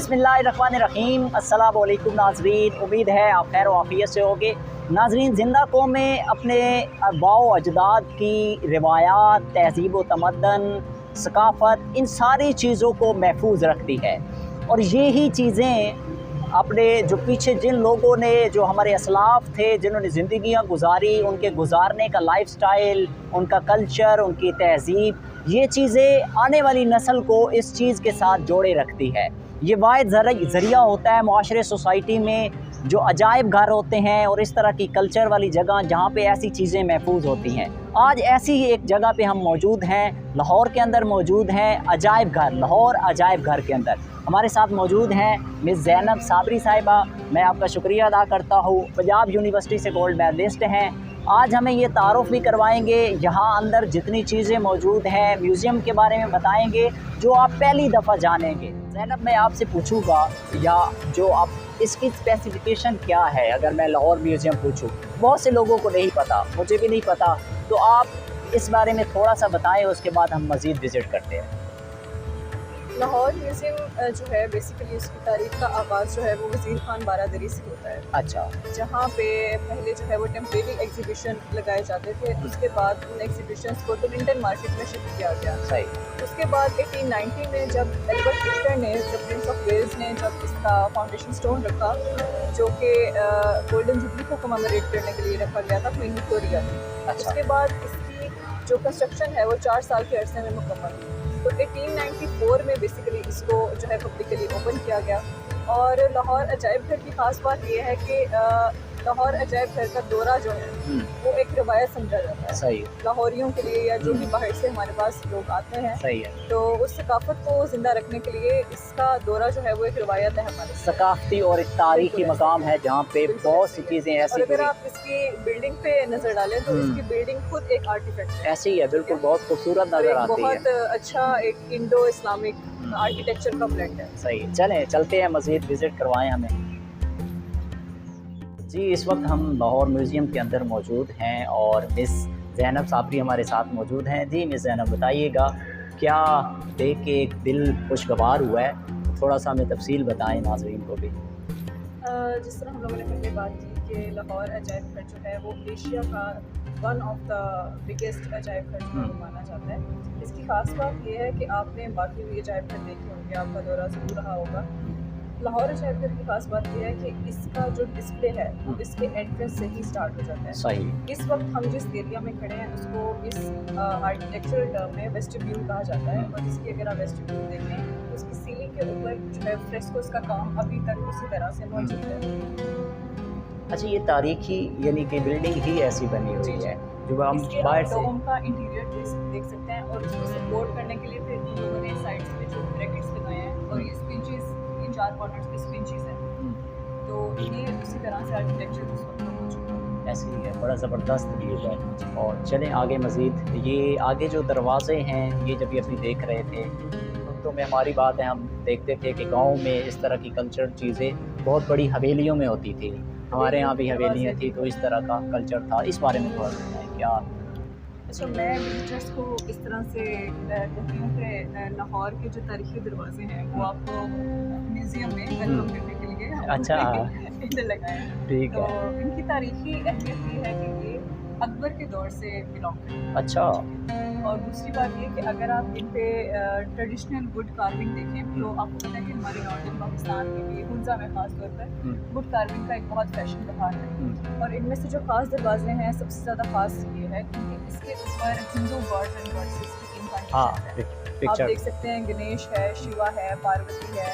बिस्मिल्लाहिर्रहमानिर्रहीम। अस्सलामु अलैकुम नाज़रीन, उम्मीद है आप खैर वाफ़ियत से होगे। नाज़रीन, ज़िंदा कौमें अपने आबाओ अजदाद की रिवायात, तहज़ीब व तमद्दन, सकाफ़त, इन सारी चीज़ों को महफूज रखती है। और यही चीज़ें अपने जो पीछे जिन लोगों ने, जो हमारे असलाफ़ थे, जिन्होंने ज़िंदगियाँ गुजारी, उनके गुजारने का लाइफ़स्टाइल, उनका कल्चर, उनकी तहज़ीब, ये चीज़ें आने वाली नस्ल को इस चीज़ के साथ जोड़े रखती है। ये वाहिद ज़रिया होता है माशरे सोसाइटी में जो अजायब घर होते हैं और इस तरह की कल्चर वाली जगह जहाँ पे ऐसी चीज़ें महफूज होती हैं। आज ऐसी ही एक जगह पे हम मौजूद हैं, लाहौर के अंदर मौजूद हैं, अजायब घर, लाहौर अजायब घर के अंदर हमारे साथ मौजूद हैं मिस ज़ैनब साबरी साहिबा। मैं आपका शुक्रिया अदा करता हूँ। पंजाब यूनिवर्सिटी से गोल्ड मेडलिस्ट हैं। आज हमें ये तारुफ़ भी करवाएंगे, यहाँ अंदर जितनी चीज़ें मौजूद हैं, म्यूज़ियम के बारे में बताएंगे जो आप पहली दफ़ा जानेंगे। ज़ैनब, मैं आपसे पूछूंगा, या जो आप इसकी स्पेसिफिकेशन क्या है, अगर मैं लाहौर म्यूज़ियम पूछूं, बहुत से लोगों को नहीं पता, मुझे भी नहीं पता, तो आप इस बारे में थोड़ा सा बताएं, उसके बाद हम मज़ीद विज़िट करते हैं। लाहौर म्यूज़ियम जो है बेसिकली उसकी तारीख़ का आगाज़ जो है वो वज़ीर ख़ान बारादरी से होता है। अच्छा। जहाँ पे पहले जो है वो टेम्परेरी एग्जीबिशन लगाए जाते थे, उसके बाद उन एग्जीबिशंस को टोरंटन मार्केट में शिफ्ट किया गया। सही। उसके बाद 1890 में जब एल्बर्ट फिशर ने, जब प्रिंस ऑफ वेल्स ने जब इसका फाउंडेशन स्टोन रखा, जो कि गोल्डन जुबली को कमेमोरेट करने के लिए रखा गया था क्वीन विक्टोरिया ने। अच्छा। उसके बाद इसकी जो कंस्ट्रक्शन है वो 4 साल के अरसे में मुकम्मल हुई। तो 1894 में बेसिकली इसको जो है पब्लिकली ओपन किया गया। और लाहौर अजायब घर की ख़ास बात यह है कि लाहौर अजायब घर का दौरा जो है वो एक रवायत समझा जाता है। सही। लाहौरियों के लिए या जो भी बाहर से हमारे पास लोग आते हैं। सही है। तो उस सकाफत को ज़िंदा रखने के लिए इसका दौरा जो है वो एक रवायत है हमारे सकाफती और एक तारीखी मकाम है जहाँ पे बहुत सी चीज़ें ऐसी। और अगर आप इसकी बिल्डिंग पे नज़र डालें तो इसकी बिल्डिंग खुद एक आर्टिफैक्ट है। ऐसी ही है, बिल्कुल बहुत खूबसूरत नज़र आती है। बहुत अच्छा एक इंडो इस्लामिक आर्किटेक्चर का ब्लेंड है। सही। चलें, चलते हैं, मज़ीद विज़िट करवाएं हमें। जी, इस वक्त हम लाहौर म्यूज़ियम के अंदर मौजूद हैं और मिस ज़ैनब साबरी हमारे साथ मौजूद हैं। जी मिस ज़ैनब, बताइएगा, क्या देख के एक दिल खुशगवार हुआ है, थोड़ा सा हमें तफसील बताएं नाज़रीन को भी। जिस तरह हम लोगों ने पहले बात की कि लाहौर अजायब घर जो है वो एशिया का वन ऑफ द बिगेस्ट अजायब घर जो माना जाता है। इसकी ख़ास बात यह है कि आपने बाकी भी अजायब घर देखे होंगे, आपका दौरा ज़रूर रहा होगा। लाहौर अजायब घर की खास बात यह है कि इसका जो डिस्प्ले है वो इसके एंट्रेंस से ही स्टार्ट हो जाता है। सही। इस वक्त हम जिस एरिया में खड़े हैं उसको इस आर्किटेक्चरल टर्म में वेस्टिब्यूल कहा जाता है। और इसकी अगर आप वेस्टिब्यूल देखें तो उसकी सीलिंग के ऊपर जो है फ्रेस्कोस का काम अभी तक उसी तरह से मौजूद है। अच्छा, ये तारीखी यानी कि बिल्डिंग ही ऐसी बनी हुई है जो हम बाहर से उनका इंटीरियर देख सकते हैं। और उसको सपोर्ट करने के लिए फिर उन लोगों ने साइड्स में जो ब्रैकेट्स लगाए हैं और ये स्पिंचेस, इन 4 कॉर्नर्स पे स्पिंचेस हैं। तो ये उसी तरह से आर्किटेक्चर उस वक्त मौजूद है। ऐसे ही है, बड़ा ज़बरदस्त व्यू है। और चलें आगे मज़ीद, ये आगे जो दरवाज़े हैं, ये जब ये अभी देख रहे थे तो में हमारी बात है, हम देखते थे कि गांव में इस तरह की कल्चर चीज़ें बहुत बड़ी हवेलियों में होती थी। हमारे यहाँ भी हवेलियाँ थी, तो इस तरह का कल्चर था। इस बारे में थोड़ा बताएं क्या। अच्छा, मैं विजिटर्स को इस तरह से कहती हूँ कि लाहौर के जो तारीखी दरवाजे हैं वो आपको म्यूज़ियम में वेलकम करने के लिए अच्छा इधर लगाए हैं। ठीक तो है। इनकी तारीखी अहमियत ये है कि ये अकबर के दौर से बिलोंग करते हैं। अच्छा। और दूसरी बात ये कि अगर आप इन पे ट्रेडिशनल वुड कार्विंग देखें तो आपको पता है कि हमारे नॉर्दर्न पाकिस्तान में भी हुंजा में ख़ास तौर पर वुड कार्विंग का एक बहुत फैशन रहा है। और इनमें से जो ख़ास दरवाजे हैं सबसे ज़्यादा ख़ास ये है क्योंकि इसके ऊपर हिंदू गॉड्स एंड गॉडेसेस की इनकार्नेशन है। आप देख सकते हैं गणेश है, शिवा है, पार्वती है,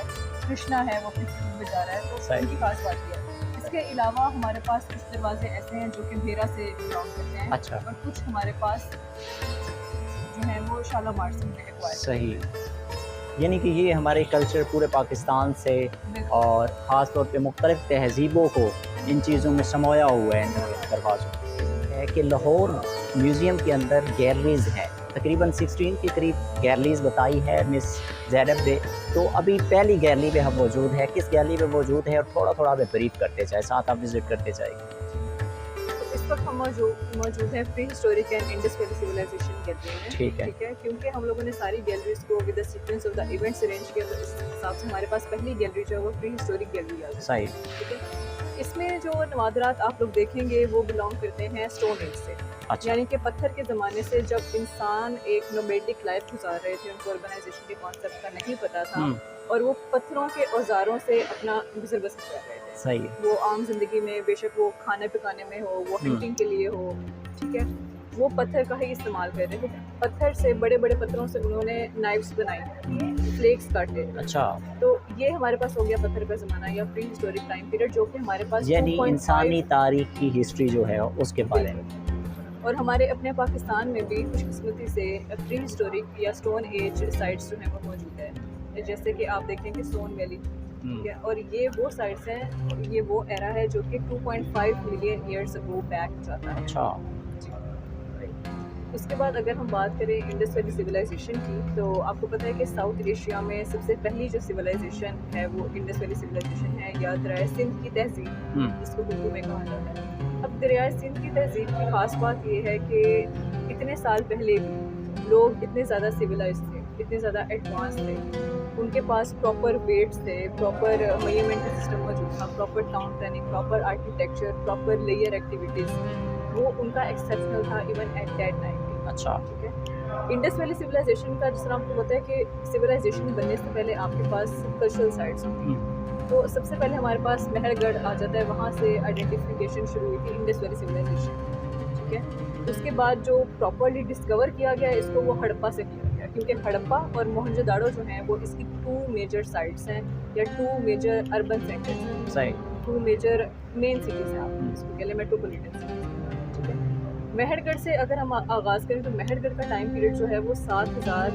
कृष्णा है, वो अपनी फ्लूट बजा रहा है। तो इनकी खास बात ये है। इसके अलावा हमारे पास कुछ दरवाजे ऐसे हैं जो कि भेरा से बिलोंग करते हैं। अच्छा। और कुछ हमारे पास जो है वो शालामार से एक्वायर। सही। यानी कि ये हमारे कल्चर पूरे पाकिस्तान से और ख़ास तौर पे मुख्तलिफ़ तहज़ीबों को इन चीज़ों में समाया हुआ है। इन दरवाज़ों है कि लाहौर म्यूज़ियम के अंदर गैलरीज़ हैं, तकरीबन 16 के करीब गैलरीज़ बताई है मिस ज़ैनब ने। तो अभी पहली गैलरी पे हम मौजूद है, किस गैलरी पे मौजूद है और थोड़ा थोड़ा हमें ब्रीफ करते जाए, साथ आप विज़िट करते जाएंगे। तो इस इस वक्त हम मौजूद हैं prehistoric and Indus valley civilisation gallery में। ठीक है। क्योंकि हम लोगों ने सारी गैलरीज को with the sequence of the events arrange किया, तो इस हिसाब से हमारे पास पहली गैलरी जो है वो प्री हिस्टोरिक गैलरी है। सही। ठीक है। इसमें जो नवादरात आप लोग देखेंगे वो बिलोंग करते हैं स्टोन एज से। अच्छा। यानी कि पत्थर के ज़माने से, जब इंसान एक नोमैडिक लाइफ गुजार रहे थे, उनको अर्बनाइजेशन के कॉन्सेप्ट का नहीं पता था और वो पत्थरों के औजारों से अपना गुजर बसर कर रहे थे। सही है। वो आम जिंदगी में बेशक वो खाने पकाने में हो, वो हंटिंग के लिए हो, ठीक है, वो पत्थर का ही इस्तेमाल कर रहे थे। पत्थर से, बड़े बड़े पत्थरों से उन्होंने नाइफ्स बनाई, फ्लेक्स काटे। अच्छा। तो ये हमारे पास हो गया पत्थर का ज़माना या प्री हिस्टोरिक टाइम पीरियड, जो कि हमारे पास यानी 2.5 इंसानी तारीख की हिस्ट्री जो है उसके बारे में। और हमारे अपने पाकिस्तान में भी खुशकिस्मती से प्री हिस्टोरिक या स्टोन एज साइट्स जो हैं वो मौजूद है। जैसे कि आप देखेंगे सोन वैली, ठीक है, और ये वो साइट्स हैं, ये वो एरा है जो कि 2.5 मिलियन ईयर्स अगो बैक जाता है। अच्छा। उसके बाद अगर हम बात करें इंडस वैली सिविलाइजेशन की, तो आपको पता है कि साउथ एशिया में सबसे पहली जो सिविलाइजेशन है वो इंडस वैली सिविलाइजेशन है, या दरियाए सिंध की तहजीब जिसको उर्दू में कहा जाता है। अब दरियाए सिंध की तहजीब की खास बात ये है कि इतने साल पहले भी लोग इतने ज़्यादा सिविलाइज थे, इतने ज़्यादा एडवांस थे, उनके पास प्रॉपर वेट्स थे, प्रॉपर मेजरमेंट सिस्टम मौजूद था, proper town planning, proper architecture, proper layer activities, वो उनका एक्सेप्शनल था इवन एट दैट टाइम। अच्छा। ठीक है। इंडस वैली सिविलाइजेशन का जिस तरह आपको पता है कि सिविलाइजेशन बनने से पहले आपके पास कल्चरल साइट्स होती हैं, तो सबसे पहले हमारे पास मेहरगढ़ आ जाता है, वहाँ से आइडेंटिफिकेशन शुरू हुई थी इंडस वैली सिविलाइजेशन। ठीक है। उसके बाद जो प्रॉपरली डिस्कवर किया गया इसको वो हड़प्पा से किया गया, क्योंकि हड़प्पा और मोहनजोदाड़ो जो हैं वो इसकी 2 मेजर साइट्स हैं या 2 मेजर अर्बन सेंटर्स हैं। सही। 2 मेजर मेन सिटीज़ हैं, आप इसको कह लें मेट्रोपोलिटन सिटीज़। ठीक है। मेहरगढ़ से अगर हम आगाज़ करें तो मेहरगढ़ का टाइम पीरियड जो है वो 7000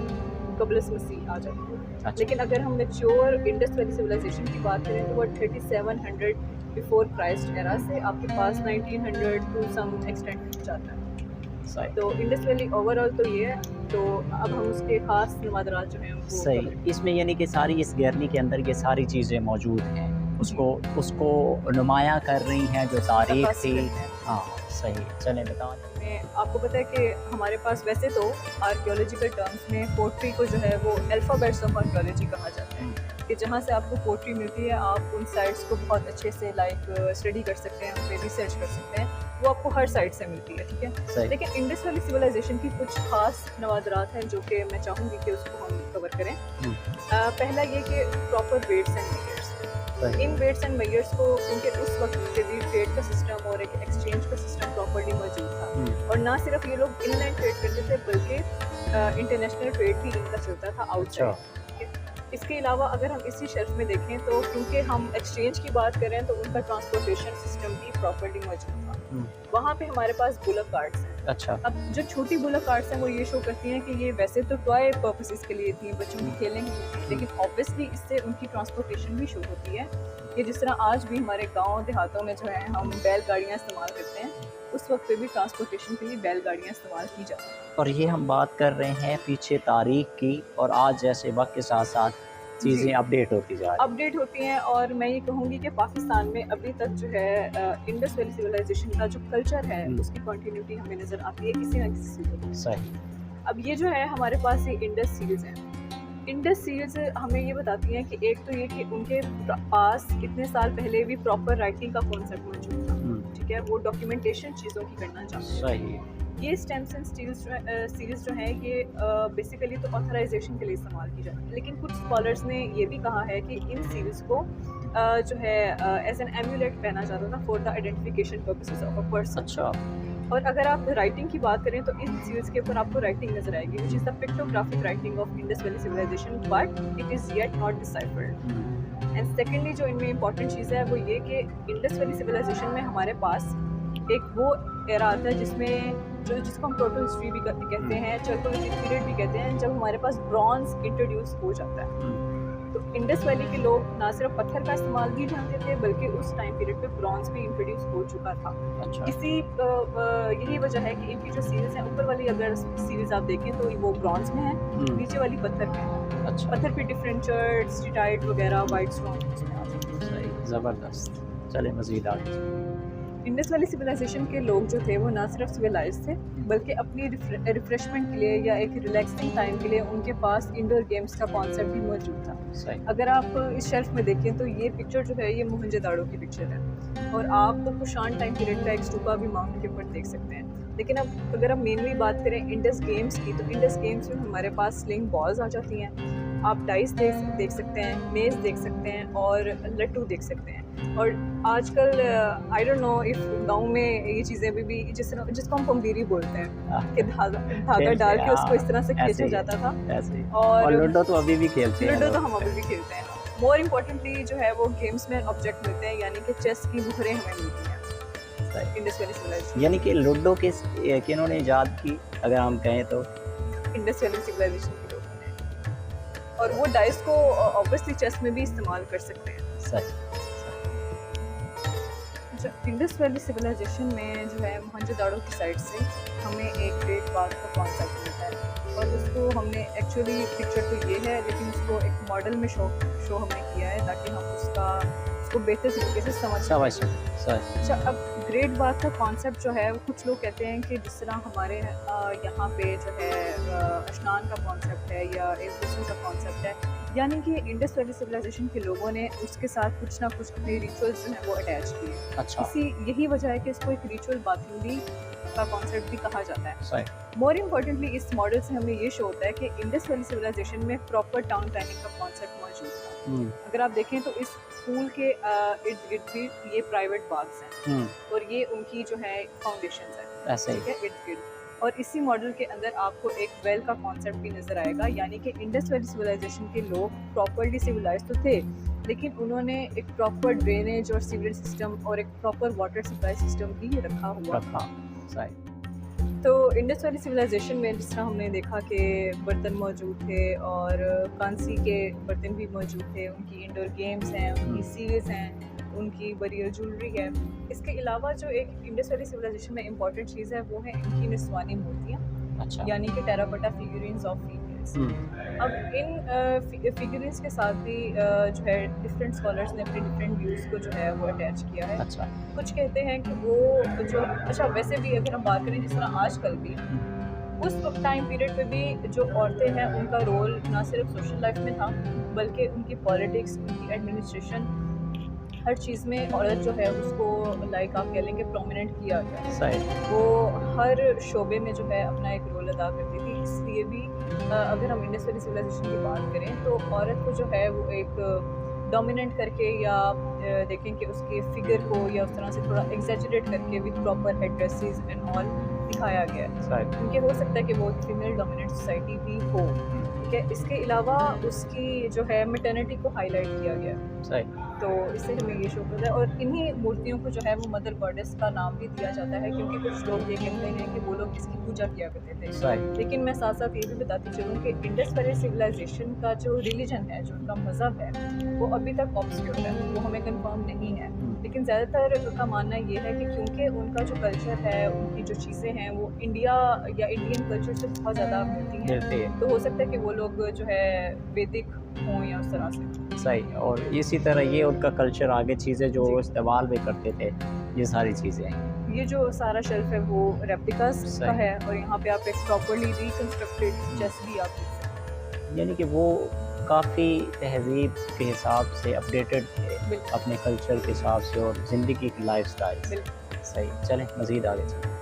क़ब्ल मसीह आ जाता है। अच्छा। लेकिन अगर हम मैच्योर इंडस वैली सिविलाइजेशन की बात करें तो वो 3700 बिफोर क्राइस्ट एरा से आपके पास 1900 टू सम एक्सटेंट जाता है। सही। तो इंडस वैली ओवरऑल तो ये है। तो अब हम उसके खास नवादरात जो हैं वो सही। इसमें यानी कि सारी इस गैलरी के अंदर ये सारी चीज़ें मौजूद हैं, उसको नुमायाँ कर रही हैं जो तारीख थी। हाँ सही। चलें बताएं। आपको पता है कि हमारे पास वैसे तो आर्कियोलॉजिकल टर्म्स में पोट्री को जो है वो अल्फ़ाबेट्स ऑफ आर्कियोलॉजी कहा जाता है, कि जहाँ से आपको पोट्री मिलती है आप उन साइट्स को बहुत अच्छे से स्टडी कर सकते हैं, उन पर रिसर्च कर सकते हैं, वो आपको हर साइट से मिलती है। ठीक है। लेकिन इंडस वैली सिविलाइजेशन की कुछ खास नवादरात हैं जो कि मैं चाहूँगी कि उसको हम कवर करें। पहला ये कि प्रॉपर वेट्स एंड मेजर्स। इन वेट्स एंड मेजर्स को, क्योंकि उस वक्त के भी ट्रेड का सिस्टम और एक एक्सचेंज का सिस्टम प्रॉपर्ली मौजूद था, और ना सिर्फ ये लोग इनलैंड ट्रेड करते थे बल्कि इंटरनेशनल ट्रेड भी इनका चलता था आउटसाइड। इसके अलावा अगर हम इसी शेल्फ में देखें तो क्योंकि हम एक्सचेंज की बात करें तो उनका ट्रांसपोर्टेशन सिस्टम भी प्रॉपर्ली मौजूद था। वहाँ पे हमारे पास बुलक कार्ट्स हैं। अच्छा। अब जो छोटी बुलक कार्ट्स हैं वो ये शो करती हैं कि ये वैसे तो टॉय पर्पसेस के लिए थी, बच्चों की खेलने की थी, लेकिन ऑब्वियसली इससे उनकी ट्रांसपोर्टेशन भी शो होती है कि जिस तरह आज भी हमारे गाँव देहातों में जो है हम बैलगाड़ियाँ इस्तेमाल करते हैं, उस वक्त पे भी ट्रांसपोर्टेशन के लिए बैलगाड़ियाँ इस्तेमाल की जाती हैं। और ये हम बात कर रहे हैं पीछे तारीख की, और आज जैसे वक्त के साथ साथ चीज़ें अपडेट होती हैं। और मैं ये कहूँगी कि पाकिस्तान में अभी तक जो है इंडस वैली सिविलाइजेशन का जो कल्चर है उसकी कंटिन्यूटी हमें नज़र आती है किसी न किसी सूरत में। सही। अब ये जो है हमारे पास ये इंडस सील्स हैं। इंडस सील्स हमें ये बताती हैं कि एक तो ये कि उनके पास इतने साल पहले भी प्रॉपर राइटिंग का कॉन्सेप्ट मौजूद था। ठीक है। वो डॉक्यूमेंटेशन चीज़ों की करना चाहते हैं। ये स्टेम्स एंड सीरीज जो है ये बेसिकली तो ऑथराइजेशन के लिए इस्तेमाल की जाती है, लेकिन कुछ स्कॉलर्स ने ये भी कहा है कि इन सीरीज को जो है एज एन एम्यूलेट पहना जाता था for the identification purposes of a person. अच्छा। और अगर आप राइटिंग की बात करें तो इन सीरीज के ऊपर आपको राइटिंग नजर आएगी, which is the pictographic writing of Indus valley civilisation, but it is yet not deciphered. And secondly जो इनमें इंपॉर्टेंट चीज़ है वो ये कि इंडस वैली सिविलाइजेशन में हमारे पास एक वो एरा आता है जिसको हम प्रोटो हिस्ट्री भी कहते हैं, चैल्कोलिथिक पीरियड भी कहते हैं, जब हमारे पास ब्रॉन्ज इंट्रोड्यूस हो जाता है। तो इंडस वैली के लोग ना सिर्फ पत्थर का इस्तेमाल भी जानते थे बल्कि उस टाइम पीरियड पे ब्रॉन्ज भी इंट्रोड्यूस हो चुका था। अच्छा। यही वजह है कि इनकी जो सीरीज है, ऊपर वाली अगर सीरीज आप देखें तो वो ब्रॉन्ज में है, नीचे वाली पत्थर में है। अच्छा। पत्थर पे डिफरेंट चर्ट, स्टीटाइट वगैरह, वाइट स्टोन उसमें आ जाते हैं। ज़बरदस्त। चले मज़ीद आगे। इंडस वैली सिविलाइजेशन के लोग जो थे वो ना सिर्फ सिविलाइज थे बल्कि अपनी रिफ्रेशमेंट के लिए या एक रिलैक्सिंग टाइम के लिए उनके पास इंडोर गेम्स का कॉन्सेप्ट भी मौजूद था। सही। अगर आप इस शेल्फ में देखें तो ये पिक्चर जो है ये मोहनजोदाड़ो की पिक्चर है और आप तो कुशान टाइम पीरियड का एक स्टूपा भी माउंट के ऊपर देख सकते हैं। लेकिन अब अगर हम मेनली बात करें इंडस गेम्स की, तो इंडस गेम्स में हमारे पास स्लिंग बॉल्स आ जाती हैं, आप डाइस देख सकते हैं, मेज देख सकते हैं और लट्टू देख सकते हैं। और आजकल आई डोंट नो इफ गांव में ये चीज़ें अभी भी जिसको हम पंबीरी बोलते हैं कि धागा डाल के उसको इस तरह से खींचा जाता था। और लूडो तो अभी भी खेलते हैं। लूडो तो हम अभी भी खेलते हैं। मोर इम्पोर्टेंटली जो है वो गेम्स में ऑब्जेक्ट मिलते हैं, यानी कि चेस की मुहरें हमें मिलती हैं इंडस वैली सिविलाइजेशन। यानी कि लूडो किन्होंने ईजाद की अगर हम कहें तो इंडस वैली सिविलाइजेशन के लोगों ने, और वो डाइस को ऑब्वियसली चेस में भी इस्तेमाल कर सकते हैं। सही। अच्छा, इंडस वैली सिविलाइजेशन में जो है मोहनजोदाड़ो की साइड से हमें एक ग्रेट बाथ का कॉन्सेप्ट मिलता है और उसको हमने एक्चुअली पिक्चर तो ये है लेकिन उसको एक मॉडल में शो हमने किया है ताकि हम उसको बेहतर तरीके से समझ सकें। अच्छा, अब ग्रेट बाथ का कॉन्सेप्ट जो है वो कुछ लोग कहते हैं कि जिस तरह हमारे यहाँ पे जो है स्नान का कॉन्सेप्ट है या एक गुस्ल का कॉन्सेप्ट है, यानी कि इंडस वैली सिविलाइजेशन के लोगों ने उसके साथ कुछ ना कुछ अपने रिचुअल्स जो हैं वो अटैच किए। अच्छा। यही वजह है कि इसको एक रिचुअल बाथिंग भी का कॉन्सेप्ट भी कहा जाता है। मोर इम्पोर्टेंटली इस मॉडल से हमें ये शो होता है कि इंडस वैली सिविलाइजेशन में प्रॉपर टाउन प्लानिंग का कॉन्सेप्ट मौजूद था। अगर आप देखें तो इस स्कूल के इर्द गिर्द भी ये प्राइवेट बाथ्स हैं और ये उनकी जो है फाउंडेशंस हैं, ठीक है, इर्द गिर्द। और इसी मॉडल के अंदर आपको एक वेल का कॉन्सेप्ट भी नज़र आएगा, यानी कि इंडस वैली सिविलाइजेशन के लोग प्रॉपर्ली सिविलाइज तो थे लेकिन उन्होंने एक प्रॉपर ड्रेनेज और सीवरेज सिस्टम और एक प्रॉपर वाटर सप्लाई सिस्टम भी रखा हुआ था। तो इंडस वैली सिविलाइजेशन में जिस तरह हमने देखा कि बर्तन मौजूद थे और कांसी के बर्तन भी मौजूद थे, उनकी इंडोर गेम्स हैं, उनकी सीरीज़ हैं, उनकी बरियल ज्वेलरी है। इसके अलावा जो एक इंडस वैली सिविलाइजेशन में इम्पॉर्टेंट चीज़ है वो है इनकी निस्वानी मूर्तियाँ। अच्छा। यानी कि टेराकोटा फिगुरिन्स ऑफ फीमेल्स। अब इन फिगुरिन्स के साथ भी जो है डिफरेंट स्कॉलर्स ने अपने डिफरेंट व्यूज़ को जो है वो अटैच किया है। अच्छा। कुछ कहते हैं कि वो जो वैसे भी अगर हम बात करें जिस तरह आजकल भी उस टाइम पीरियड पे भी जो औरतें हैं उनका रोल ना सिर्फ सोशल लाइफ में था बल्कि उनकी पॉलिटिक्स, उनकी एडमिनिस्ट्रेशन, हर चीज़ में औरत जो है उसको लाइक आप कह लेंगे प्रोमिनेंट किया गया। वो हर शोबे में जो है अपना एक रोल अदा करती थी। इसलिए भी अगर हम इंडस वैली सिविलाइजेशन की बात करें तो औरत को जो है वो एक डोमिनेंट करके या देखें कि उसके फिगर को या उस तरह से थोड़ा एग्जैजरेट करके with proper head dresses and all दिखाया गया है, क्योंकि हो सकता है कि वो फीमेल डोमिनेंट सोसाइटी भी हो। ठीक है, इसके अलावा उसकी जो है मैटर्निटी को हाईलाइट किया गया, तो इससे हमें ये शो करता है। और इन्हीं मूर्तियों को जो है वो मदर गॉडेस का नाम भी दिया जाता है, क्योंकि कुछ लोग ये कहते हैं कि वो लोग इसकी पूजा किया करते थे। लेकिन मैं साथ साथ ये भी बताती चलूँ कि इंडस वैली सिविलाइजेशन का जो रिलीजन है, जो उनका मज़हब है, वो अभी तक ऑब्सक्योर है, वो हमें कंफर्म नहीं है। लेकिन ज़्यादातर का मानना ये है कि क्योंकि उनका जो कल्चर है, उनकी जो चीज़ें हैं वो इंडिया या इंडियन कल्चर से बहुत ज़्यादा मिलती हैं, तो हो सकता है कि वो लोग जो है वैदिक हों या उस तरह से। सही। और इसी तरह ये उनका कल्चर आगे चीज़ें जो इस्तेमाल भी करते थे, ये सारी चीज़ें। ये जो सारा शेल्फ है वो रेप्लिकास का है और यहाँ पे आप एक प्रॉपर्ली रिकंस्ट्रक्टेड चेस भी आप देख सकते हैं। यानी कि वो काफ़ी तहजीब के हिसाब से अपडेटेड थे अपने कल्चर के हिसाब से और ज़िंदगी की लाइफस्टाइल। सही। चलें मज़ीद आगे चलें।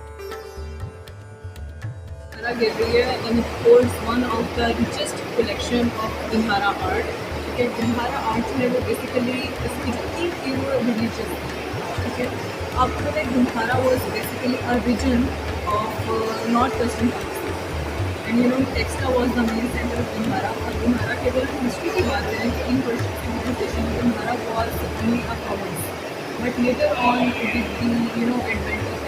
holds one of the richest collection of Gandhara art. ठीक है, गंधारा आर्ट जो है वो बेसिकली इसकी जो प्योर रिलीजन, ठीक है, आपको पता है Gandhara was basically a region of north western Pakistan and you know Taxila was the main centre of Gandhara. और गंधारा के अगर हिस्ट्री की बात करें तो in civilization Gandhara was only a province, but later on with the you know advent of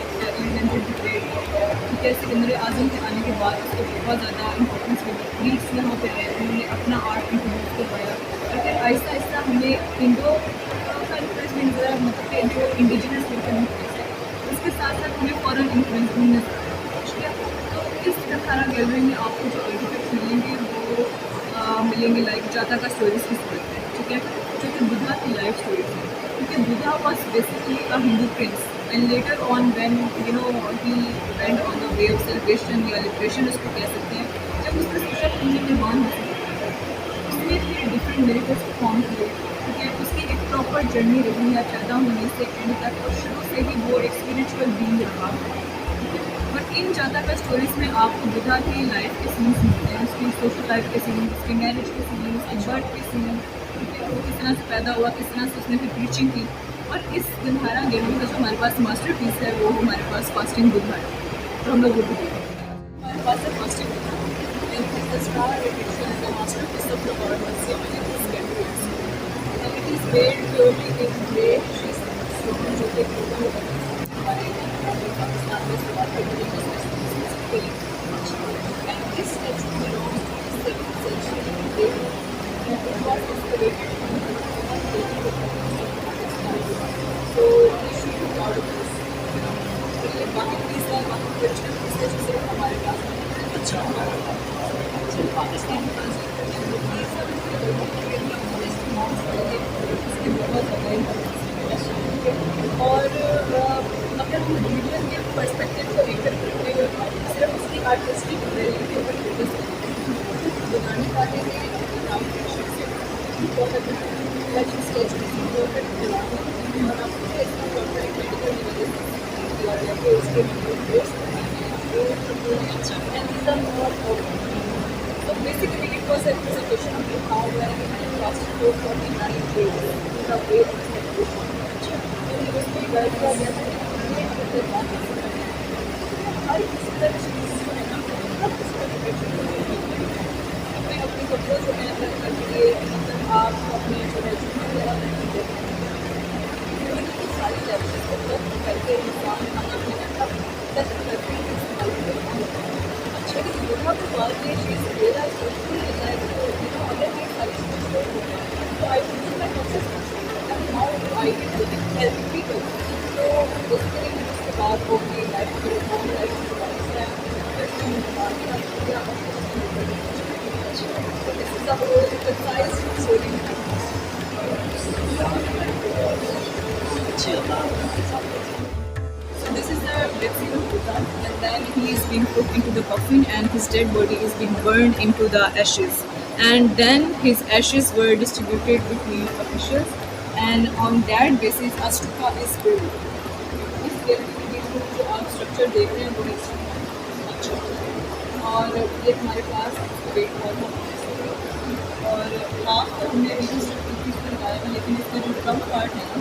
ठीक है, सिकंदर आज़म के आने के बाद उसको बहुत ज़्यादा इंपॉर्टेंस मिली, ग्रीक्स यहाँ पे रहे, उन्होंने अपना आर्ट इंट्रोड्यूस करवाया और फिर आहिस्ता आहिस्ता हमें इंडो का इन्फ्लुएंस भी नजर आया, मतलब कि जो इंडिजिनस लोकल इन्फ्लुएंस है उसके साथ साथ हमें फॉरेन इन्फ्लुएंस भी नजर आया। ठीक है, तो इस गंधारा गैलरी में आपको जो आर्टिफैक्ट्स मिलेंगे वो मिलेंगे लाइक जाता का स्टोरीज की सूरत में, ठीक है, जो कि बुद्धा की लाइफ स्टोरीज है, क्योंकि Buddha was basically a Hindu Prince. And later on when you know he went on the way of celebration या लिबरेशन उसको कह सकते हैं, जब उसने सोचा कि मैं कुर्बान हो सकता उसने फिर डिफरेंट मेरिकल्स परफॉर्म किए, ठीक है। उसकी एक प्रॉपर जर्नी रही है पैदा होने से एंड तक, और शुरू से ही वो एक स्पिरिचुअल बीइंग रहा है। बट इन ज़्यादातर स्टोरीज में आपको बुद्धा की लाइफ के सीन्स मिलते हैं, उसकी सोशल लाइफ के सीन्स, उसके मैरिज के सीन्स, उसके बर्थ के सीन्स, वो किस तरह से पैदा हुआ, किस तरह से उसने फिर प्रीचिंग की। और इस गंधारा गेम का जो हमारे पास मास्टर पीस है वो हमारे पास फास्टिंग बुद्धा है, तो हम लोग वो भी देखेंगे। हमारे पास है फास्टिंग बुद्धा, अच्छा, सिर्फ पाकिस्तान और अगर हम रिलीजन के पर्सपेक्टिव को लेकर करते हुए सिर्फ उसकी आर्टिस्टिक वैल्यू के ऊपर फोकस करें, बनाने वाले ने नाम स्टेज और आपको इसका प्रॉपर एक medical so basically it was a presentation of how well we lost 49 days in the way of celebration. And it was very well for them अपने कपड़ों से मेहनत करके आप अपने जो है सारी करके इंसान खाना पीना का करके इस्तेमाल करता है। अच्छा, लेकिन बुद्धा के बाद ये चीज़ रियलाइज होती है कि अगर ये सारी चीज़ें तो आई थिंक मैं process how I can help people. तो बेसिकली मैंने उसके बाद वो अपनी लाइफ को reform life So this is the death scene of Buddha, and then he is being put into the coffin and his dead body is being burned into the ashes, and then his ashes were distributed between officials, and on that basis a stupa is built. इस gallery के जो आप structure देख रहे हैं वो अच्छा, और ये हमारे पास वेट हॉल है और हाफ तो हमने रिकन्स्ट्रक्ट लगाया है, लेकिन इसका जो कम पार्ट है ना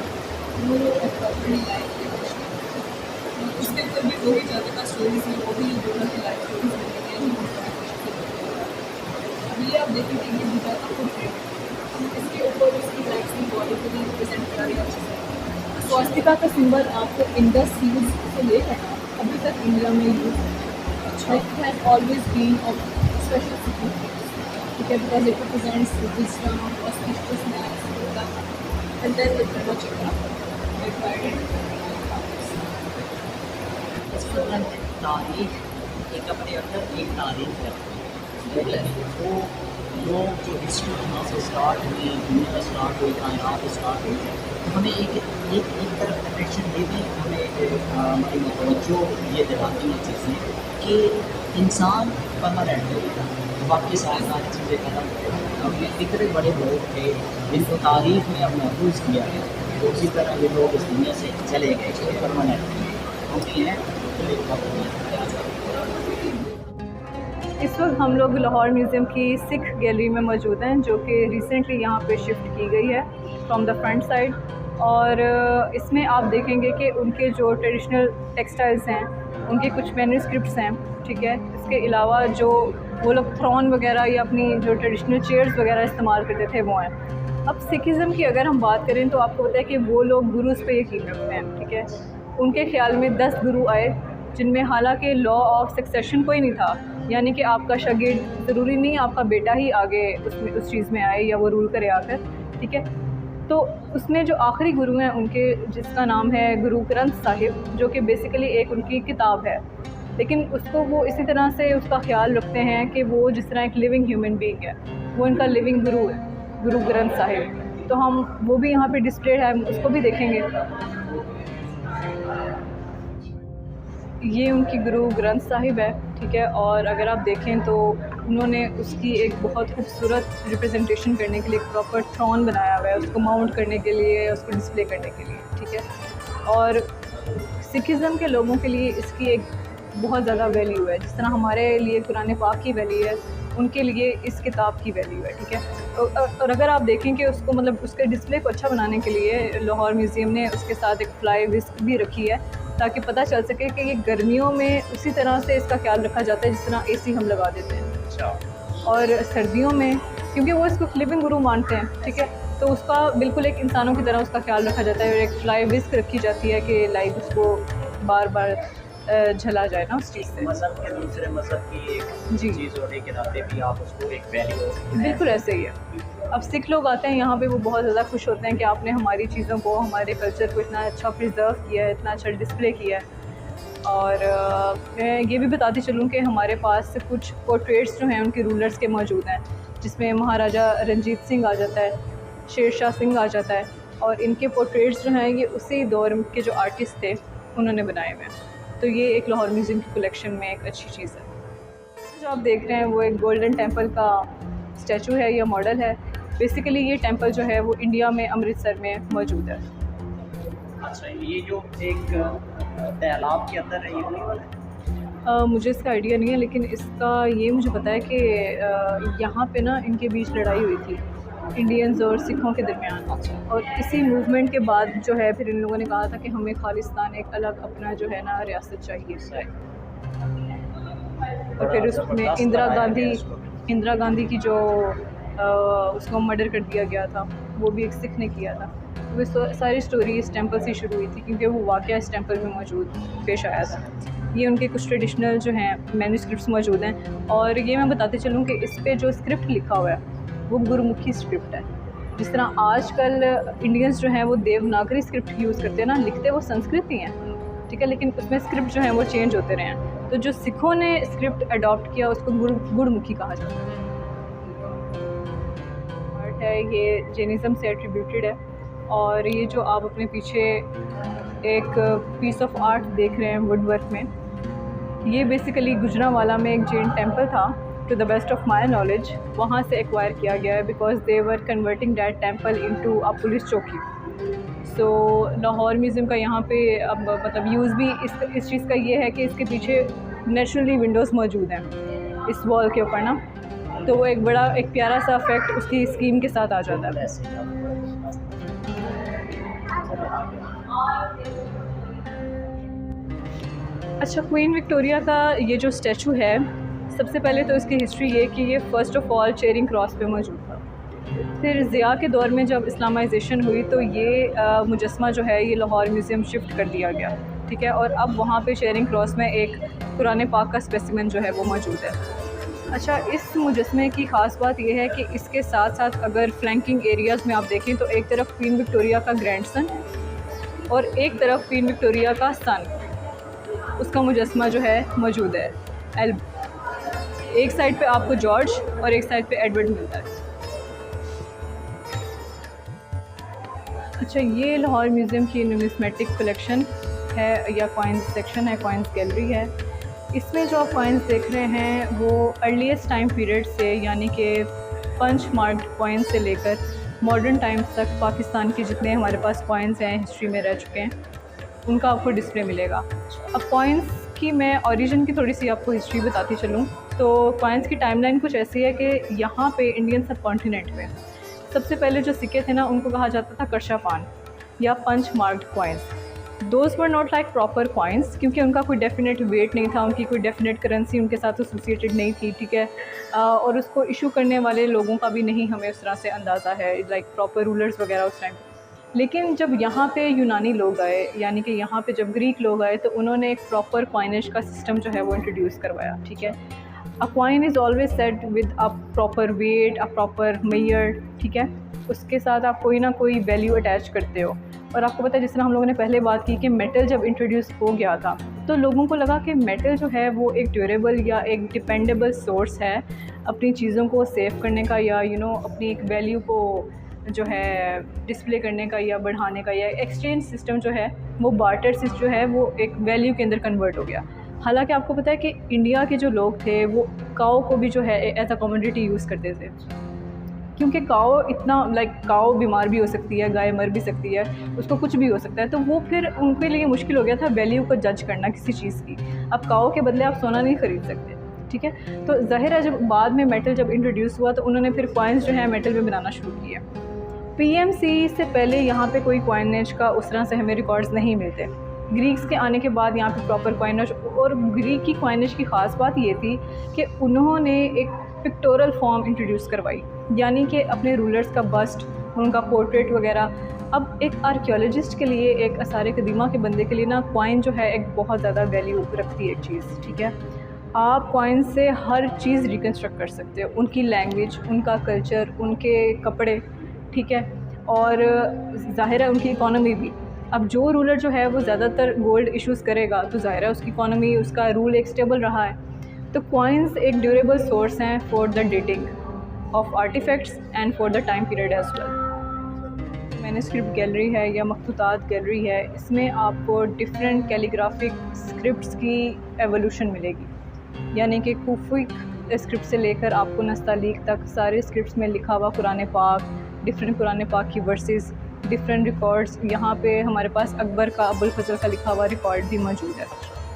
वो अपनी लाइफ के उसके ऊपर भी वही ज़्यादा स्टोरीज हैं, वो भी बुद्धा की लाइफ स्टोरीज हैं। अभी आप देखेंगे ये बुद्धा का पोर्ट्रेट, इसके ऊपर उसकी लाइफ की बॉडी को भी रिप्रेजेंट किया गया है। स्वास्तिका का सिंबल आपको इंडस सीरीज से लेकर अभी तक इंडिया में यूज है। It has always been of special significance, ठीक है, because it represents wisdom, auspiciousness, and then it much तारीख एक अपने अंदर एक तारीख है, वो लोग जो हिस्ट्री यहाँ से स्टार्ट हुई, दुनिया स्टार्ट हुई, कायनात स्टार्ट हुई, तो हमें एक तरफ कनेक्शन ये भी हमें हमारी तवज्जो ये दिलाती हैं चीज़ें कि इंसान परमानेंट है, बाकी सारी चीज़ें खत्म। अब इतने बड़े लोग थे जिनको तारीख में अब महफूज किया है, तो उसी तरह ये लोग इस दुनिया से चले गए, कोई परमानेंट होती हैं। इस वक्त हम लोग लाहौर म्यूज़ियम की सिख गैलरी में मौजूद हैं, जो कि रिसेंटली यहाँ पे शिफ्ट की गई है फ्रॉम द फ्रंट साइड, और इसमें आप देखेंगे कि उनके जो ट्रेडिशनल टेक्सटाइल्स हैं, उनके कुछ मैन्युस्क्रिप्ट्स हैं, ठीक है। इसके अलावा जो वो लोग थ्रोन वगैरह या अपनी जो ट्रेडिशनल चेयर्स वगैरह इस्तेमाल करते थे वो हैं। अब सिखिज़म की अगर हम बात करें तो आपको पता है कि वो लोग गुरुज़ पे यकीन रखते हैं, ठीक है। उनके ख़्याल में 10 गुरु आए, जिनमें हालांकि लॉ ऑफ सक्सेशन कोई नहीं था, यानी कि आपका शागिर्द ज़रूरी नहीं आपका बेटा ही आगे उस चीज़ में आए या वो रूल करे आकर, ठीक है। तो उसमें जो आखिरी गुरु हैं उनके, जिसका नाम है गुरु ग्रंथ साहिब, जो कि बेसिकली एक उनकी किताब है, लेकिन उसको वो इसी तरह से उसका ख्याल रखते हैं कि वो जिस तरह एक लिविंग ह्यूमन बीइंग है, वो इनका लिविंग गुरु है, गुरु ग्रंथ साहिब। तो हम वो भी यहाँ पे डिस्प्ले है, उसको भी देखेंगे। ये उनकी गुरु ग्रंथ साहिब है, ठीक है। और अगर आप देखें तो उन्होंने उसकी एक बहुत खूबसूरत रिप्रेजेंटेशन करने के लिए एक प्रॉपर थ्रोन बनाया हुआ है, उसको माउंट करने के लिए, उसको डिस्प्ले करने के लिए, ठीक है। और सिखिज़म के लोगों के लिए इसकी एक बहुत ज़्यादा वैल्यू है, जिस तरह हमारे लिए कुरान पाक की वैल्यू है, उनके लिए इस किताब की वैल्यू है, ठीक है। और अगर आप देखें कि उसको मतलब उसके डिस्प्ले को अच्छा बनाने के लिए लाहौर म्यूज़ियम ने उसके साथ एक फ्लाई विस्क भी रखी है, ताकि पता चल सके कि ये गर्मियों में उसी तरह से इसका ख्याल रखा जाता है जिस तरह एसी हम लगा देते हैं। अच्छा। और सर्दियों में क्योंकि वो इसको लिविंग गुरु मानते हैं, ठीक है, तो उसका बिल्कुल एक इंसानों की तरह उसका ख्याल रखा जाता है। और एक फ्लाई विस्क रखी जाती है कि लाइक उसको बार बार झला जाए ना उस चीज़ से। मज़हब के दूसरे मज़हब की एक जी। चीज़ होने के नाते भी आप उसको एक वैल्यू। बिल्कुल ऐसे ही है। अब सिख लोग आते हैं यहाँ पे, वो बहुत ज़्यादा खुश होते हैं कि आपने हमारी चीज़ों को, हमारे कल्चर को इतना अच्छा प्रिजर्व किया है, इतना अच्छा डिस्प्ले किया है। और मैं ये भी बताती चलूँ कि हमारे पास कुछ पोर्ट्रेट्स जो हैं उनके रूलर्स के मौजूद हैं, जिसमें महाराजा रंजीत सिंह आ जाता है, शेर शाह सिंह आ जाता है। और इनके पोर्ट्रेट्स जो हैं ये उसी दौर के जो आर्टिस्ट थे उन्होंने बनाए हुए हैं। तो ये एक लाहौर म्यूज़ियम की कलेक्शन में एक अच्छी चीज़ है। जो आप देख रहे हैं वो एक गोल्डन टेम्पल का स्टैचू है या मॉडल है। बेसिकली ये टेम्पल जो है वो इंडिया में अमृतसर में मौजूद है। अच्छा, ये जो एक तालाब के अंदर है, ये होने वाला है? मुझे इसका आइडिया नहीं है, लेकिन इसका ये मुझे पता है कि यहाँ पे ना इनके बीच लड़ाई हुई थी इंडियंस और सिखों के दरमियान। और इसी मूवमेंट के बाद जो है फिर इन लोगों ने कहा था कि हमें खालिस्तान एक अलग अपना जो है ना रियासत चाहिए। और फिर उसमें इंदिरा गांधी की जो उसको मर्डर कर दिया गया था, वो भी एक सिख ने किया था। वो सारी स्टोरी इस टेंपल से शुरू हुई थी, क्योंकि वो वाक़या इस टेंपल में मौजूद पेश आया था। ये उनके कुछ ट्रेडिशनल जो हैं मैन्युस्क्रिप्ट्स मौजूद हैं। और ये मैं बताते चलूँ कि इस पे जो स्क्रिप्ट लिखा हुआ है वो गुरुमुखी स्क्रिप्ट है। जिस तरह आजकल इंडियंस जो हैं वो देवनागरी स्क्रिप्ट यूज़ करते हैं ना, लिखते वो संस्कृत ही हैं, ठीक है, लेकिन उसमें स्क्रिप्ट जो है वो चेंज होते रहे हैं। तो जो सिखों ने स्क्रिप्ट अडॉप्ट किया उसको गुरुमुखी कहा जाता है। आर्ट है ये जैनिज़्म से एट्रीब्यूटेड है। और ये जो आप अपने पीछे एक पीस ऑफ आर्ट देख रहे हैं वुड वर्क में, ये बेसिकली गुजरांवाला में एक जैन टेम्पल था, to the best of my knowledge वहाँ से एक्वायर किया गया है, because they were converting that temple into a police चौकी। सो लाहौर म्यूज़ियम का यहाँ पे अब मतलब यूज़ भी इस चीज़ का ये है कि इसके पीछे नेचुरली विंडोज़ मौजूद हैं इस वॉल के ऊपर ना, तो वो एक बड़ा एक प्यारा सा इफेक्ट उसकी स्कीम के साथ आ जाता है। अच्छा, क्वीन विक्टोरिया का ये जो स्टैचू है, सबसे पहले तो इसकी हिस्ट्री ये कि ये first of all Charing cross पे मौजूद था। फिर ज़िया के दौर में जब इस्लामाइजेशन हुई तो ये मुजस्मा जो है ये लाहौर म्यूज़ियम शिफ्ट कर दिया गया, ठीक है। और अब वहाँ पे चेरिंग क्रॉस में एक कुरान पाक का स्पेसिमेन जो है वो मौजूद है। अच्छा, इस मुजस्मे की ख़ास बात यह है कि इसके साथ साथ अगर फ्लैंकिंग एरियाज़ में आप देखें तो एक तरफ क्वीन विक्टोरिया का ग्रैंडसन और एक तरफ क्वीन विक्टोरिया का सन, उसका मुजस्मा जो है मौजूद है। एक साइड पे आपको जॉर्ज और एक साइड पे एडवर्ड मिलता है। अच्छा, ये लाहौर म्यूज़ियम की न्यूमिस्मेटिक कलेक्शन है या कॉइन्स सेक्शन है, कॉइन्स गैलरी है। इसमें जो आप कॉइन्स देख रहे हैं वो अर्लीस्ट टाइम पीरियड से, यानी कि पंच मार्क्ड कॉइन्स से लेकर मॉडर्न टाइम्स तक पाकिस्तान के जितने हमारे पास कॉइन्स हैं हिस्ट्री में रह चुके हैं, उनका आपको डिस्प्ले मिलेगा। अब कॉइन्स की मैं ओरिजिन की थोड़ी सी आपको हिस्ट्री बताती चलूँ तो कॉइन्स की टाइमलाइन कुछ ऐसी है कि यहाँ पे इंडियन सब कॉन्टिनेंट में सबसे पहले जो सिक्के थे ना उनको कहा जाता था करशापान या punch marked coins. Those were not like proper coins, क्योंकि उनका कोई डेफिनेट वेट नहीं था, उनकी कोई डेफिनेट करेंसी उनके साथ एसोसिएटेड नहीं थी, ठीक है। और उसको इशू करने वाले लोगों का भी नहीं हमें उस तरह से अंदाज़ा है, लाइक प्रॉपर रूलर्स वगैरह उस टाइम। लेकिन जब यहाँ पे यूनानी लोग आए, यानी कि यहाँ पे जब ग्रीक लोग आए, तो उन्होंने एक प्रॉपर कॉइनेज का सिस्टम जो है वो इंट्रोड्यूस करवाया, ठीक है। A coin is always set with a proper weight, a proper measure, ठीक है। उसके साथ आप कोई ना कोई वैल्यू अटैच करते हो। और आपको पता है जिस तरह हम लोगों ने पहले बात की कि मेटल जब इंट्रोड्यूस हो गया था तो लोगों को लगा कि मेटल जो है वो एक ड्यूरेबल या एक डिपेंडेबल सोर्स है अपनी चीज़ों को सेव करने का, या अपनी एक वैल्यू को जो है डिस्प्ले करने का या बढ़ाने का या एक्सचेंज सिस्टम जो है वो बार्टर सिस्टम जो है वो एक वैल्यू के अंदर कन्वर्ट हो गया। हालांकि आपको पता है कि इंडिया के जो लोग थे वो काऊ को भी जो है एज अ कमोडिटी यूज़ करते थे, क्योंकि काऊ इतना काऊ बीमार भी हो सकती है, गाय मर भी सकती है, उसको कुछ भी हो सकता है, तो वो फिर उनके लिए मुश्किल हो गया था वैल्यू को जज करना किसी चीज़ की। अब काऊ के बदले आप सोना नहीं ख़रीद सकते, ठीक है। तो ज़ाहिर है जब बाद में मेटल जब इंट्रोड्यूस हुआ तो उन्होंने फिर कॉइन्स जो है मेटल में बनाना शुरू किया। पीएमसी से पहले यहाँ पे कोई कॉइनेज का उस तरह से हमें रिकॉर्ड्स नहीं मिलते। ग्रीक्स के आने के बाद यहाँ पे प्रॉपर कॉइनेज, और ग्रीक की कॉइनेज की ख़ास बात ये थी कि उन्होंने एक पिक्टोरल फॉर्म इंट्रोड्यूस करवाई, यानी कि अपने रूलर्स का बस्ट, उनका पोर्ट्रेट वगैरह। अब एक आर्कियोलॉजिस्ट के लिए, एक आसार कदीमा के बंदे के लिए ना कॉइन जो है एक बहुत ज़्यादा वैल्यू रखती है एक चीज़, ठीक है। आप कॉइन से हर चीज़ रिकन्स्ट्रक्ट कर सकते हो, उनकी लैंग्वेज, उनका कल्चर, उनके कपड़े, ठीक है, और ज़ाहिर है उनकी इकॉनमी भी। अब जो रूलर जो है वो ज़्यादातर गोल्ड इश्यूज़ करेगा तो ज़ाहिर है उसकी इकॉनमी, उसका रूल एक स्टेबल रहा है। तो कॉइन्स एक ड्यूरेबल सोर्स हैं for the dating of artefacts and for the time period as well. Manuscript gallery है या मखतूतात गैलरी है, इसमें आपको डिफरेंट कैलीग्राफिक स्क्रिप्ट्स की एवोल्यूशन मिलेगी, यानी कि कुफिक स्क्रिप्ट से लेकर आपको नस्तालीक तक सारे स्क्रिप्ट्स में लिखा हुआ कुरान पाक, डिफरेंट कुरान पाक की वर्सेस, डिफरेंट रिकॉर्ड्स। यहाँ पे हमारे पास अकबर का, अबुल फजल का लिखा हुआ रिकॉर्ड भी मौजूद है,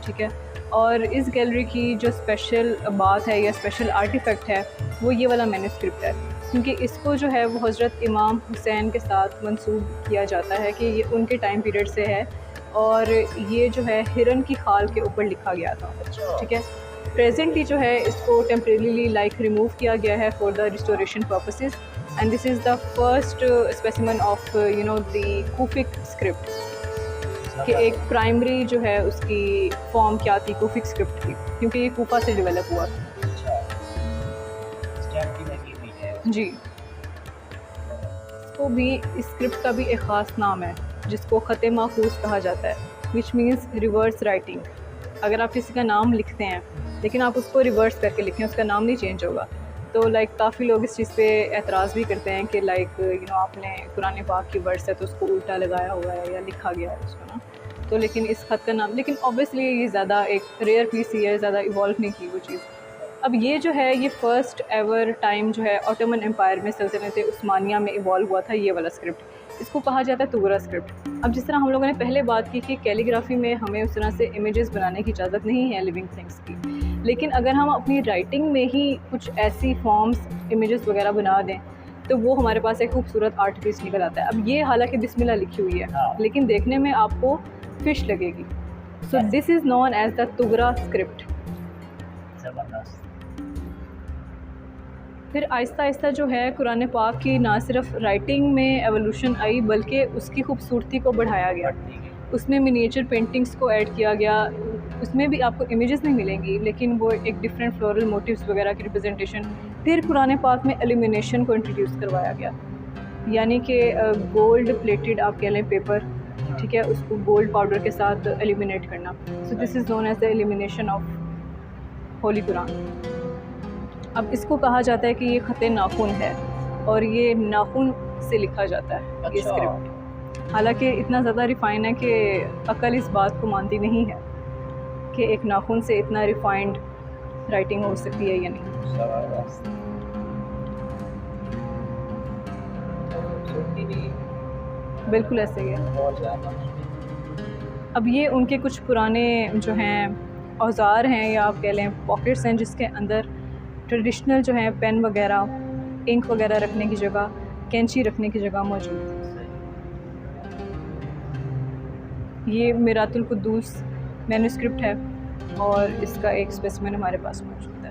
ठीक है। और इस गैलरी की जो स्पेशल बात है या स्पेशल आर्टिफैक्ट है वो ये वाला मैन्युस्क्रिप्ट है, क्योंकि इसको जो है वो हज़रत इमाम हुसैन के साथ मंसूब किया जाता है कि ये उनके टाइम पीरियड से है, और ये जो है हिरन की खाल के ऊपर लिखा गया था, ठीक है। प्रेजेंटली जो है इसको टेम्परेरीली रिमूव किया गया है for the restoration purposes, and this is the first specimen of the Kufic script, कि एक प्राइमरी जो है उसकी फॉर्म क्या थी कुफिक स्क्रिप्ट की, क्योंकि ये कूफा से डेवलप हुआ था। जी, इसको भी, इस स्क्रिप्ट का भी एक ख़ास नाम है जिसको ख़त महफूज कहा जाता है, विच मीन्स रिवर्स राइटिंग। अगर आप किसी का नाम लिखते हैं लेकिन आप उसको रिवर्स करके लिखें, उसका नाम नहीं चेंज होगा, तो काफ़ी लोग इस चीज़ पे एतराज़ भी करते हैं कि आपने कुरान पाक की वर्स है तो उसको उल्टा लगाया हुआ है या लिखा गया है उसको ना, तो लेकिन इस ख़त का नाम, लेकिन ऑब्वियसली ये ज़्यादा एक रेयर पीस ही है, ज़्यादा इवॉल्व नहीं की वो चीज़। अब ये जो है ये फ़र्स्ट एवर टाइम जो है ऑटोमन एम्पायर में, सल्तनत उस्मानिया में इवॉल्व हुआ था ये वाला स्क्रिप्ट। इसको कहा जाता है तुगरा स्क्रिप्ट। अब जिस तरह हम लोगों ने पहले बात की कि कैलीग्राफी में हमें उस तरह से इमेजेस बनाने की इजाज़त नहीं है लिविंग थिंग्स की, लेकिन अगर हम अपनी राइटिंग में ही कुछ ऐसी फॉर्म्स, इमेजेस वगैरह बना दें तो वो हमारे पास एक खूबसूरत आर्ट पीस निकल आता है। अब ये हालांकि बिस्मिल्लाह लिखी हुई है लेकिन देखने में आपको फ़िश लगेगी, so this is known as the tughra script. फिर आहिस्ता आहिस्ता जो है कुरान पाक की ना सिर्फ राइटिंग में एवोल्यूशन आई बल्कि उसकी खूबसूरती को बढ़ाया गया, उसमें मिनिएचर पेंटिंग्स को ऐड किया गया। उसमें भी आपको इमेजेस नहीं मिलेंगी लेकिन वो एक डिफरेंट फ्लोरल मोटिव्स वगैरह की रिप्रेजेंटेशन। फिर कुरान पाक में एल्यूमिनेशन को इंट्रोड्यूस करवाया गया, यानी कि गोल्ड प्लेटेड आप कह लें पेपर, ठीक है, उसको गोल्ड पाउडर के साथ एल्यूमिनेट करना। So this is known as the illumination of Holy Quran. अब इसको कहा जाता है कि ये ख़त नाखून है और ये नाखून से लिखा जाता है ये स्क्रिप्ट। हालांकि इतना ज़्यादा रिफ़ाइन है कि अकल इस बात को मानती नहीं है कि एक नाखून से इतना रिफ़ाइंड राइटिंग हो सकती है या नहीं। बिल्कुल ऐसे ही है। अब ये उनके कुछ पुराने जो हैं औज़ार हैं या आप कह लें पॉकेट्स हैं जिसके अंदर ट्रेडिशनल जो है पेन वगैरह, इंक वगैरह रखने की जगह, कैंची रखने की जगह मौजूद है। ये मिरातुल कुद्दूस मैन्युस्क्रिप्ट है और इसका एक स्पेसिमेन हमारे पास मौजूद है।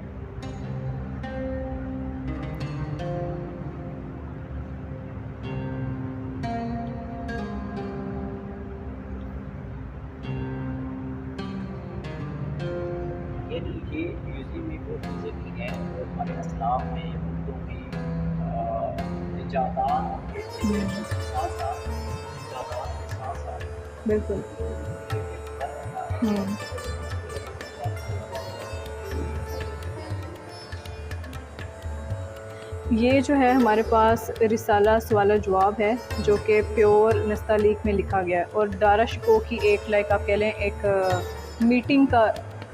ये म्यूज़ियम में वो चीज़ें भी हैं और हमारे इस्लाम में, उर्दू में इजादात के साथ साथ बिल्कुल। ये जो है हमारे पास रिसाला सवाल जवाब है जो कि प्योर नस्तालीक में लिखा गया है और दारा शिको की एक लाइक आप कह लें एक मीटिंग का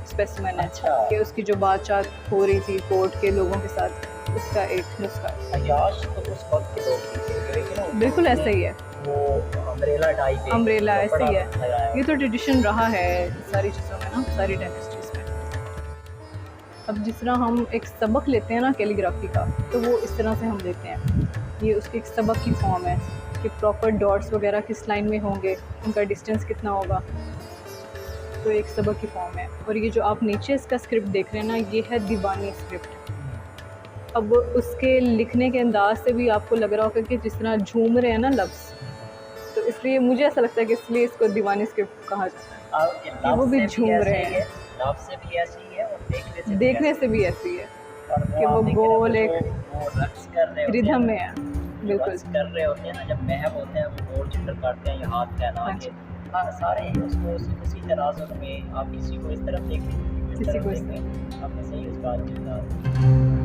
स्पेसिमेन है अच्छा। कि उसकी जो बातचीत हो रही थी कोर्ट के लोगों के साथ उसका एक नुस्खा है। अय्याश तो उस वक्त के लोग थे, लेकिन वो बिल्कुल ऐसा ही है, वो अम्ब्रेला टाइप है, अम्ब्रेला तो ऐसे ही बड़ा है। लगाया ये तो ट्रेडिशन रहा है सारी चीज़ों में ना, सारी डेंटिस्ट्रीज में। अब जिस तरह हम एक सबक लेते हैं ना कैलीग्राफी का, तो वो इस तरह से हम लेते हैं। ये उसकी एक सबक की फॉर्म है कि प्रॉपर डॉट्स वगैरह किस लाइन में होंगे, उनका डिस्टेंस कितना होगा, तो एक सबक की फॉर्म है। और ये जो आप नीचे इसका स्क्रिप्ट देख रहे हैं ना, ये है दीवानी स्क्रिप्ट। अब उसके लिखने के अंदाज से भी आपको लग रहा होगा कि जिस तरह झूम रहे हैं ना लफ्ज़, तो इसलिए मुझे ऐसा लगता है कि इसलिए इसको दीवानी स्क्रिप्ट कहा जाता है। कि वो भी झूम रहे हैं, लफ्ज़ से भी ऐसी ही है और देखने से भी ऐसी है कि वो गोल एक रक्स कर रहे होते हैं रिदम ना, में है। बिल्कुल रक्स कर रहे होते हैं ना, जब महब होते हैं वो गोल चक्कर काटते हैं या हाथ फैला हाँ के, जी। सारे उसको उसी तराजू में आप किसी को इस तरफ देखें, इस किसी तरफ को इस देखें, आपने सही उस बात की बात